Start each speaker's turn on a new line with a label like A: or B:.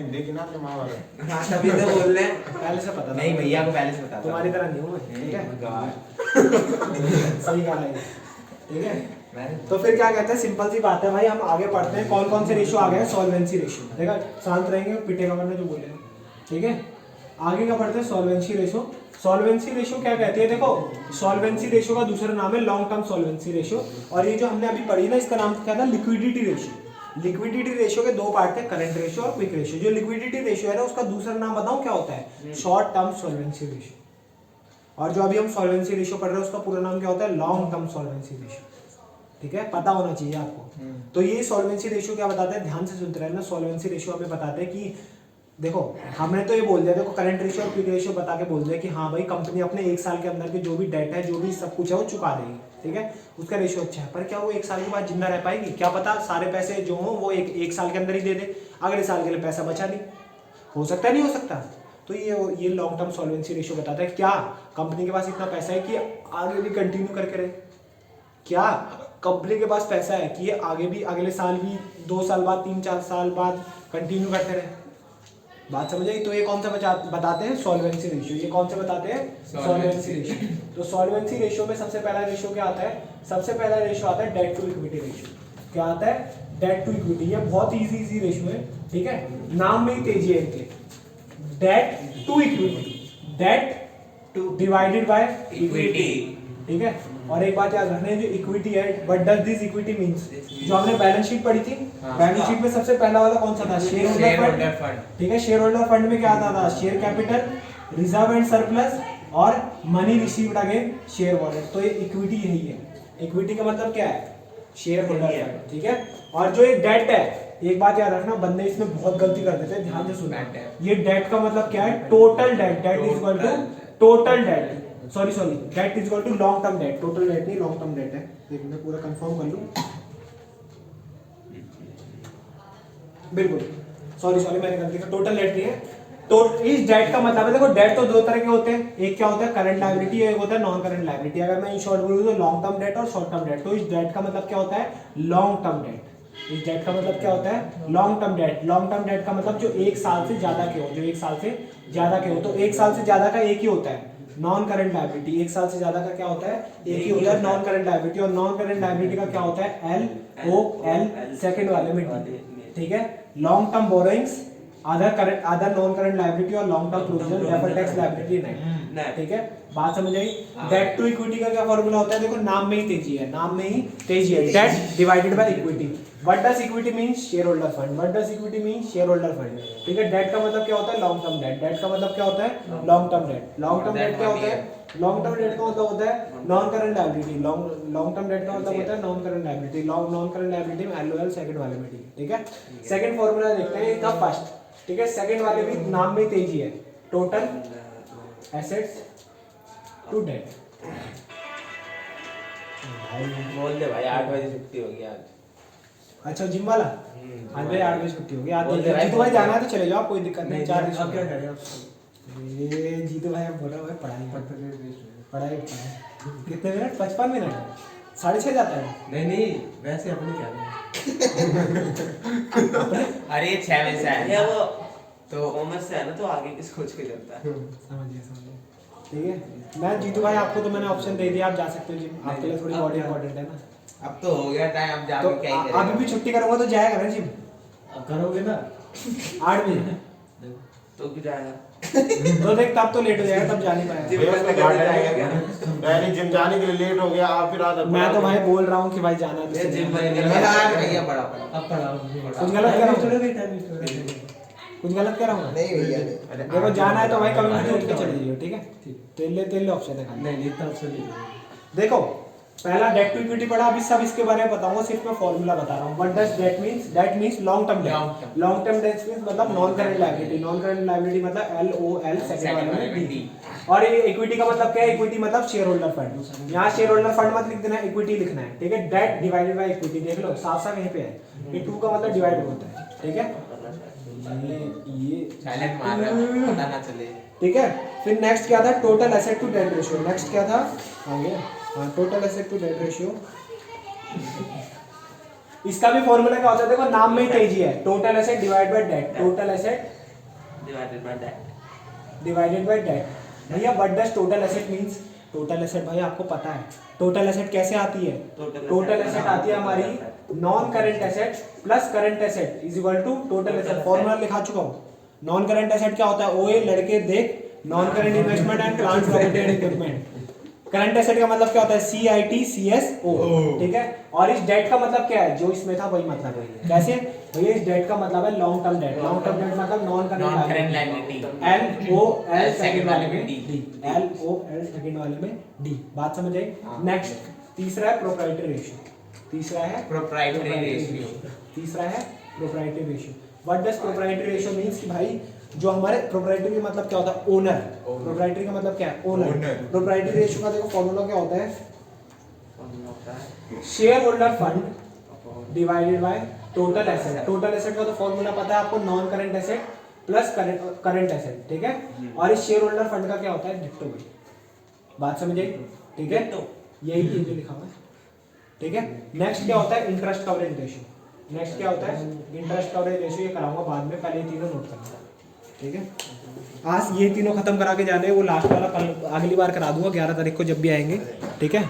A: में देखी ना अपने माँ बाप।
B: हाँ तभी तो बोल रहे हैं।
C: पहले से पता था।
B: नहीं भैया को पहले से पता था।
C: तुम्हारी तरह नहीं हूँ मैं, ठीक है। सही कहा है, ठीक है। तो फिर क्या कहते हैं, सिंपल सी बात है भाई, हम आगे पढ़ते हैं कौन कौन से रेशियो आ गए हैं। सॉल्वेंसी रेशियो, देखा शांत रहेंगे पिटेगा वरना जो बोलेगा, ठीक है। आगे क्या पढ़ते हैं, सॉल्वेंसी रेशियो। सॉल्वेंसी रेशियो क्या कहती है, देखो सॉल्वेंसी रेशियो का दूसरा नाम है लॉन्ग टर्म सॉल्वेंसी रेशियो। और ये जो हमने अभी पढ़ी ना, इसका नाम क्या था, लिक्विडिटी रेशियो। लिक्विडिटी रेशियो के दो पार्ट थे, करंट रेशियो और क्विक रेशियो। जो लिक्विडिटी रेशियो है ना, उसका दूसरा नाम बताऊं क्या होता है, शॉर्ट टर्म सॉल्वेंसी रेशियो। और जो अभी हम सॉल्वेंसी रेशियो पढ़ रहे हैं, उसका पूरा नाम क्या होता है, लॉन्ग टर्म सॉल्वेंसी रेशियो, ठीक है। पता होना चाहिए आपको। तो ये सॉल्वेंसी रेशियो क्या बताते हैं, ध्यान से सुनते रहना। सॉल्वेंसी रेशियो हमें बताते हैं कि देखो, हमने तो ये बोल दिया, देखो करंट रेशियो और क्विक रेशियो बता के बोल दिया कि हाँ भाई कंपनी अपने एक साल के अंदर के जो भी डेट है, जो भी सब कुछ है, वो चुका देगी, ठीक है। उसका रेशियो अच्छा है। पर क्या वो एक साल के बाद जिंदा रह पाएगी, क्या पता सारे पैसे जो हो वो एक साल के अंदर ही दे दे, अगले साल के लिए पैसा बचा नहीं, हो सकता है, नहीं हो सकता। तो ये लॉन्ग टर्म सॉल्वेंसी रेशियो बताता है क्या कंपनी के पास इतना पैसा है कि आगे भी कंटिन्यू करके रहे, क्या कंपनी के पास पैसा है कि ये आगे भी, अगले साल भी, 2 साल बाद, 3-4 साल बाद कंटिन्यू करते रहे। बात समझ आई। तो ये कौन सा बताते हैं, सॉल्वेंसी रेशियो। ये कौन सा बताते हैं, सॉल्वेंसी रेशियो। तो सॉल्वेंसी रेशियो में सबसे पहला रेशियो क्या आता है, सबसे पहला रेशियो आता है डेट टू इक्विटी रेशियो। क्या आता है, डेट टू इक्विटी। ये बहुत इजी रेशियो है, ठीक है। नाम में ही तेजी है इनके, debt to equity, debt to divided by equity, ठीक है। और एक बात याद रखना है, जो इक्विटी है, what does this equity means, जो हमने बैलेंस शीट पढ़ी थी, बैलेंस शीट में सबसे पहला वाला कौन सा था, शेयर होल्डर फंड, ठीक है। शेयर होल्डर फंड में क्या आता था, share capital, reserve and surplus और money received against share warrant. तो ये इक्विटी यही है। इक्विटी का मतलब क्या है, शेयर होल्डर फंड, ठीक है। और जो ये डेट है, एक बात याद रखना, बंदे इसमें बहुत गलती कर देते हैं, ध्यान से सुनना। ये डेट का मतलब क्या है, total debt, debt is equal to total debt, sorry debt is equal to long term debt, total debt नहीं लॉन्ग टर्म डेट है। एक मिनट पूरा कंफर्म कर लूं, बिल्कुल सॉरी मैंने गलती कर, टोटल डेट नहीं है। तो इस डेट का मतलब है, देखो डेट तो दो तरह के होते हैं, एक क्या होता है करंट लायबिलिटी, एक होता है नॉन करंट लायबिलिटी। अगर मैं इन शॉर्ट बोलूं तो लॉन्ग टर्म डेट और शॉर्ट टर्म डेट। तो इस डेट का मतलब क्या होता है, लॉन्ग टर्म डेट। इस डेट का मतलब क्या होता है, long term debt. Long term date का मतलब जो एक साल से ज्यादा के हो, जो एक साल से ज्यादा के हो। तो एक साल से ज्यादा का एक ही होता है, नॉन करंट लायबिलिटी। एक साल से ज्यादा का क्या होता है, एक ही होता है, नॉन करंट लायबिलिटी। और नॉन करंट लायबिलिटी का क्या होता है, LOL, सेकंड वाले में D, ठीक है। Long term borrowings, other non current liability और long term provision, deferred tax liability नहीं, ठीक है। बात समझ आई। डेट टू इक्विटी का क्या फॉर्मूला होता है, देखो नाम में ही तेजी है, नाम में ही तेजी है, date divided by equity. What does equity means, share holder fund. What does equity means, share holder fund, ठीक है। डेट का मतलब क्या होता है, लॉन्ग टर्म डेट। डेट का मतलब क्या होता है, long term debt. Long term date क्या होता है, लॉन्ग टर्म डेट का मतलब होता है non current liability. Long term date का मतलब होता है non current liability. Non current liability में LOL सेकंड वाले में, ठीक है। सेकंड फॉर्मूला देखते हैं, इसका फर्स्ट, ठीक है। सेकंड वाले भी नाम में तेजी है, टोटल एसेट्स टू डेट।
B: भाई बोल दे भाई, 8 बजे छुट्टी होगी आज।
C: अच्छा जिम वाला, आज भाई 8 बजे छुट्टी होगी। आज जीतू भाई जाना है तो चले जाओ, कोई दिक्कत नहीं। 4 दिन अब क्या करें आप, ये जीतू भाई अब बोल रहा है पढ़ाई कितने मिनट, 55 मिनट, 6:30 जाता है।
A: नहीं वैसे अपने क्या
B: अरे 6 बजे से है
D: ये वो
B: तो
D: कॉमर्स से है ना, तो आगे की सोच के चलता है।
C: समझिए, ठीक है। मैं जीतू भाई आपको तो मैंने ऑप्शन दे दिया, आप जा सकते हो जिम, आपके लिए थोड़ी बॉडी इंपॉर्टेंट है ना।
B: अब तो हो गया टाइम, अब
C: तो
B: जाके क्या ही करेंगे।
C: अभी भी छुट्टी करूंगा तो जाएगा ना जिम,
A: अब करोगे ना
C: 8 बजे
D: तो भी जाएगा,
C: तो देख तब तो लेट हो जाएगा, तब जा नहीं पाएगा।
A: पहले जिम जाने के लिए लेट हो गया, आप फिर आधा
C: मैं तो भाई बोल रहा हूँ कि भाई जाना है तो
D: जिम
C: चले
D: में
C: जाओ।
B: भैया बड़ा
A: अब पढ़ाओ
C: कुछ गलत कह रहा हूँ, कुछ गलत कह रहा हूँ
B: नहीं भैया
C: देखो जाना है तो भाई कभी भी उठ के चले जाइए, ठीक है। तेल ऑप्शन है खाली।
A: नहीं इतना ऑप्शन नहीं।
C: देखो पहला डेट टू इक्विटी पढ़ा, अभी सब इसके बारे में बताऊंगा, सिर्फ मैं फॉर्मूला बता रहा हूं। What does debt means, debt means long term debt. Long term debt means मतलब non current liability. Non current liability मतलब LOL सेकंड वाले में D। और ये इक्विटी का मतलब क्या है, इक्विटी मतलब शेयर होल्डर फंड। यहां शेयर होल्डर फंड मत लिख देना, इक्विटी लिखना है, ठीक है। डेट डिवाइडेड बाय इक्विटी, देख लो साफ साफ यहीं पे है। ये 2 का मतलब डिवाइड होता है, ठीक है। ये
B: साइलेंट मार रहा है, पता ना चले,
C: ठीक है। फिर नेक्स्ट क्या था, total asset to debt ratio. Next क्या था, आगे total asset to debt ratio. इसका भी फॉर्मूला क्या होता है, देखो नाम में ही तेजी है, total asset divide by debt, total asset
D: divided by that.
C: Divided by debt. भैया what does total asset means? Total asset भाई आपको पता है, टोटल एसेट कैसे आती है? टोटल एसेट आती है हमारी non current asset plus current asset is equal to total asset. Formula लिखा चुका हूं। नॉन करंट एसेट क्या होता है? ओए लड़के देख, non current investment and plant property and equipment. Current asset का मतलब क्या होता है? CITCSO, ठीक है। और इस डेट का मतलब क्या है? जो इसमें था वही मतलब है। कैसे भैया? इस डेट का मतलब है long term debt. Long term debt मतलब non current liability, LOL second वाले में D, LOL सेकंड वाले में D। बात समझ आई? नेक्स्ट तीसरा है प्रोप्राइटरी रेशियो। तीसरा है
B: प्रोप्राइटरी रेशियो।
C: तीसरा है proprietary ratio. What does proprietary ratio means कि भाई जो हमारे प्रोप्राइटरी का मतलब क्या होता है? ओनर। प्रोप्राइटरी का मतलब क्या है? ओनर। प्रोप्राइटरी रेशियो का देखो फॉर्मूला क्या होता है? Share holder fund divided by total asset. Total asset का तो फॉर्मूला पता है आपको, non current asset plus current asset, ठीक है। और इस शेयर होल्डर फंड का क्या होता है? डिट्टो भाई। बात समझ आई? ठीक है, यही चीज जो लिखा हुआ है, ठीक है। नेक्स्ट क्या होता है? Interest coverage ratio. नेक्स्ट क्या होता है? Interest coverage ratio. ये कराऊंगा बाद में, पहले ये तीनों नोट करना, ठीक है। आज ये तीनों खत्म करा के जाने, वो लास्ट वाला कल अगली बार करा दूंगा 11 तारीख को जब भी आएंगे, ठीक है।